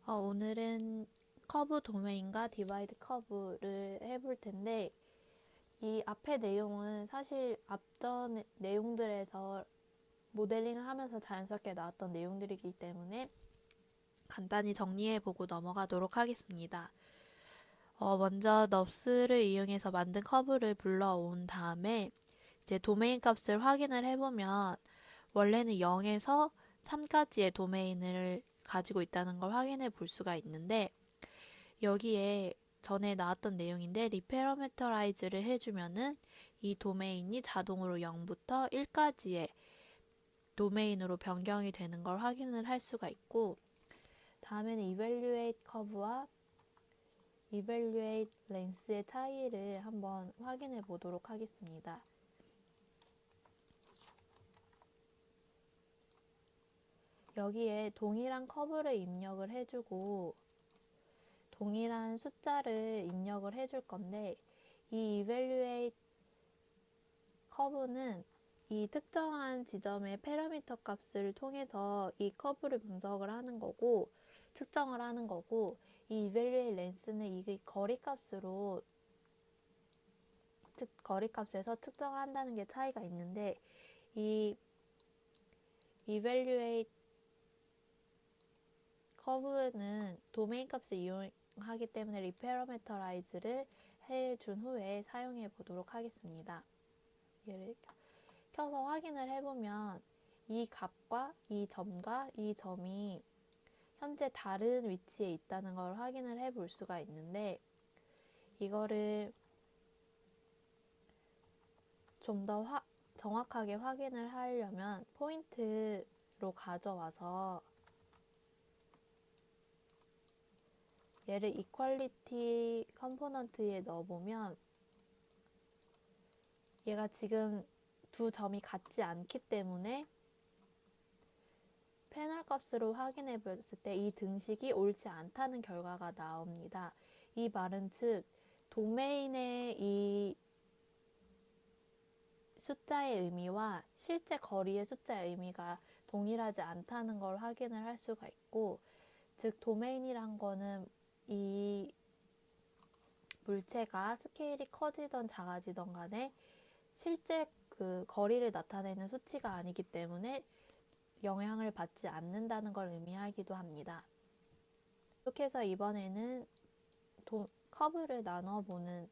오늘은 커브 도메인과 디바이드 커브를 해볼 텐데, 이 앞의 내용은 사실 앞전 내용들에서 모델링을 하면서 자연스럽게 나왔던 내용들이기 때문에 간단히 정리해보고 넘어가도록 하겠습니다. 먼저 넙스를 이용해서 만든 커브를 불러온 다음에 이제 도메인 값을 확인을 해보면 원래는 0에서 3까지의 도메인을 가지고 있다는 걸 확인해 볼 수가 있는데, 여기에 전에 나왔던 내용인데 리페러메터라이즈를 해주면은 이 도메인이 자동으로 0부터 1까지의 도메인으로 변경이 되는 걸 확인을 할 수가 있고, 다음에는 evaluate curve와 evaluate length의 차이를 한번 확인해 보도록 하겠습니다. 여기에 동일한 커브를 입력을 해주고 동일한 숫자를 입력을 해줄 건데, 이 evaluate 커브는 이 특정한 지점의 파라미터 값을 통해서 이 커브를 분석을 하는 거고, 측정을 하는 거고, 이 evaluate length는 이 거리 값으로 거리 값에서 측정을 한다는 게 차이가 있는데, 이 evaluate 커브는 도메인 값을 이용하기 때문에 리페러메터라이즈를 해준 후에 사용해 보도록 하겠습니다. 얘를 켜서 확인을 해보면 이 값과 이 점과 이 점이 현재 다른 위치에 있다는 걸 확인을 해 볼 수가 있는데, 이거를 좀 더 정확하게 확인을 하려면 포인트로 가져와서 얘를 이퀄리티 컴포넌트에 넣어보면 얘가 지금 두 점이 같지 않기 때문에 패널 값으로 확인해 봤을 때 이 등식이 옳지 않다는 결과가 나옵니다. 이 말은 즉 도메인의 이 숫자의 의미와 실제 거리의 숫자의 의미가 동일하지 않다는 걸 확인을 할 수가 있고, 즉 도메인이란 거는 이 물체가 스케일이 커지던 작아지던 간에 실제 그 거리를 나타내는 수치가 아니기 때문에 영향을 받지 않는다는 걸 의미하기도 합니다. 이렇게 해서 이번에는 커브를 나눠보는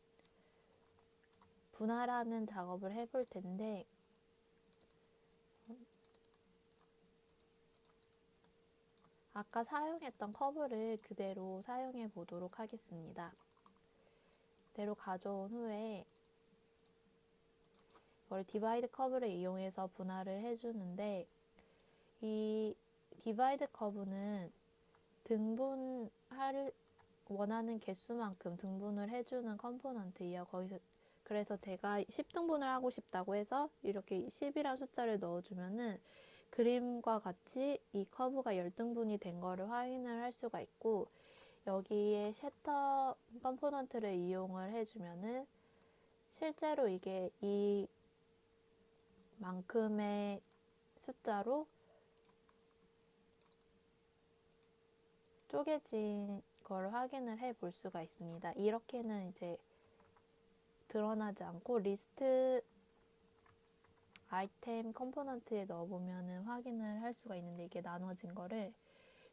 분할하는 작업을 해볼 텐데, 아까 사용했던 커브를 그대로 사용해 보도록 하겠습니다. 그대로 가져온 후에 이걸 디바이드 커브를 이용해서 분할을 해주는데, 이 디바이드 커브는 등분할 원하는 개수만큼 등분을 해주는 컴포넌트예요. 그래서 제가 10등분을 하고 싶다고 해서 이렇게 10이라는 숫자를 넣어주면은 그림과 같이 이 커브가 10등분이 된 거를 확인을 할 수가 있고, 여기에 셔터 컴포넌트를 이용을 해주면은 실제로 이게 이만큼의 숫자로 쪼개진 걸 확인을 해 볼 수가 있습니다. 이렇게는 이제 드러나지 않고 리스트 아이템 컴포넌트에 넣어보면은 확인을 할 수가 있는데, 이게 나눠진 거를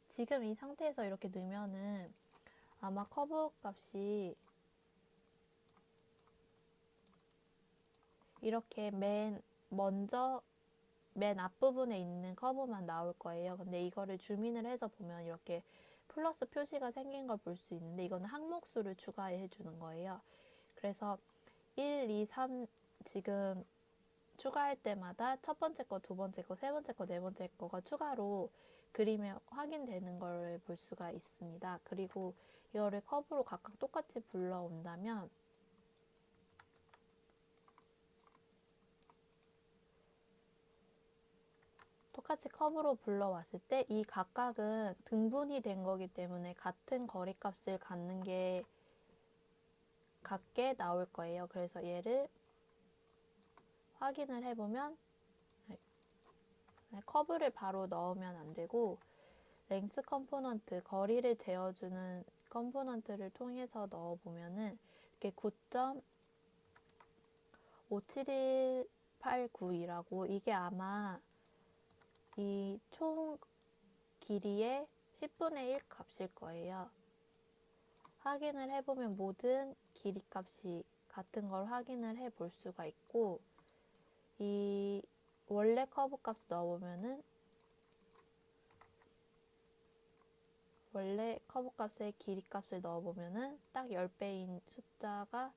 지금 이 상태에서 이렇게 넣으면은 아마 커브 값이 이렇게 맨 앞부분에 있는 커브만 나올 거예요. 근데 이거를 줌인을 해서 보면 이렇게 플러스 표시가 생긴 걸 볼 수 있는데, 이거는 항목수를 추가해 주는 거예요. 그래서 1, 2, 3 지금 추가할 때마다 첫 번째 거, 두 번째 거, 세 번째 거, 네 번째 거가 추가로 그림에 확인되는 걸 볼 수가 있습니다. 그리고 이거를 커브로 각각 똑같이 불러온다면 똑같이 커브로 불러왔을 때 이 각각은 등분이 된 거기 때문에 같은 거리값을 같게 나올 거예요. 그래서 얘를 확인을 해보면 커브를 바로 넣으면 안 되고 랭스 컴포넌트, 거리를 재어주는 컴포넌트를 통해서 넣어보면은 이렇게 9.57189이라고 이게 아마 이 총 길이의 10분의 1 값일 거예요. 확인을 해보면 모든 길이 값이 같은 걸 확인을 해 볼 수가 있고, 이 원래 커브 값 넣어보면은 원래 커브 값의 길이 값을 넣어보면은 딱 10배인 숫자가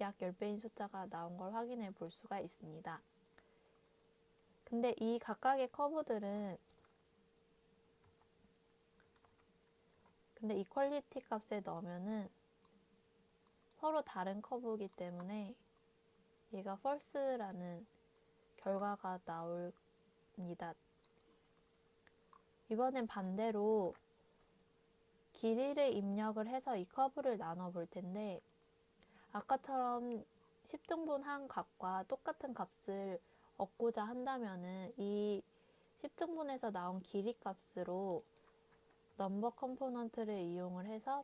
약 10배인 숫자가 나온 걸 확인해 볼 수가 있습니다. 근데 이 각각의 커브들은 근데 이퀄리티 값에 넣으면은 서로 다른 커브이기 때문에 얘가 false라는 결과가 나옵니다. 이번엔 반대로 길이를 입력을 해서 이 커브를 나눠 볼 텐데, 아까처럼 10등분한 값과 똑같은 값을 얻고자 한다면은 이 10등분에서 나온 길이 값으로 넘버 컴포넌트를 이용을 해서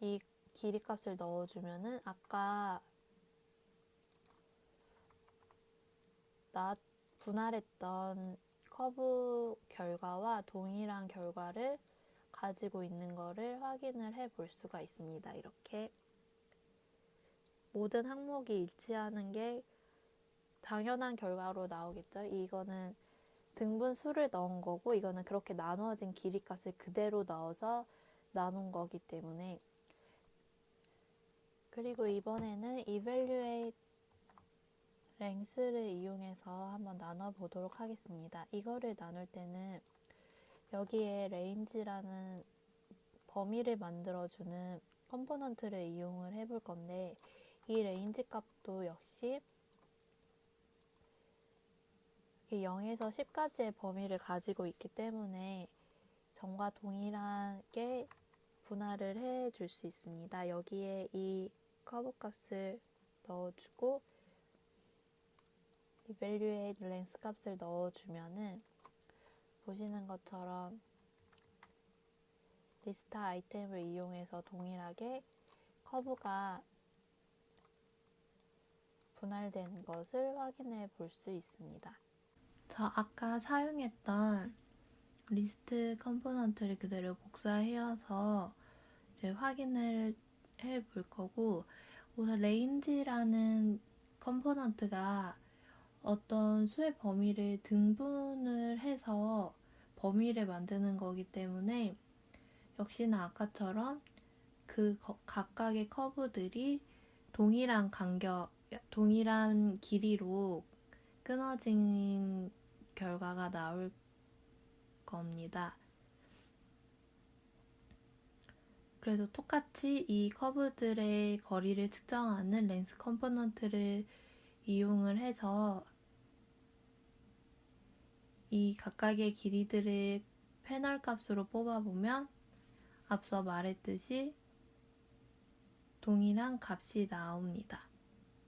이 길이 값을 넣어주면은 아까 분할했던 커브 결과와 동일한 결과를 가지고 있는 거를 확인을 해 볼 수가 있습니다. 이렇게 모든 항목이 일치하는 게 당연한 결과로 나오겠죠. 이거는 등분수를 넣은 거고, 이거는 그렇게 나누어진 길이 값을 그대로 넣어서 나눈 거기 때문에. 그리고 이번에는 evaluate length를 이용해서 한번 나눠 보도록 하겠습니다. 이거를 나눌 때는 여기에 range라는 범위를 만들어주는 컴포넌트를 이용을 해볼 건데, 이 range 값도 역시 0에서 10까지의 범위를 가지고 있기 때문에 전과 동일하게 분할을 해 줄 수 있습니다. 여기에 이 커브 값을 넣어주고 evaluate length 값을 넣어주면은 보시는 것처럼 리스트 아이템을 이용해서 동일하게 커브가 분할된 것을 확인해 볼 수 있습니다. 자, 아까 사용했던 리스트 컴포넌트를 그대로 복사해서 이제 확인을 해 볼 거고, 우선 range라는 컴포넌트가 어떤 수의 범위를 등분을 해서 범위를 만드는 거기 때문에 역시나 아까처럼 그 각각의 커브들이 동일한 동일한 길이로 끊어진 결과가 나올 겁니다. 그래서 똑같이 이 커브들의 거리를 측정하는 렌스 컴포넌트를 이용을 해서 이 각각의 길이들을 패널 값으로 뽑아보면 앞서 말했듯이 동일한 값이 나옵니다.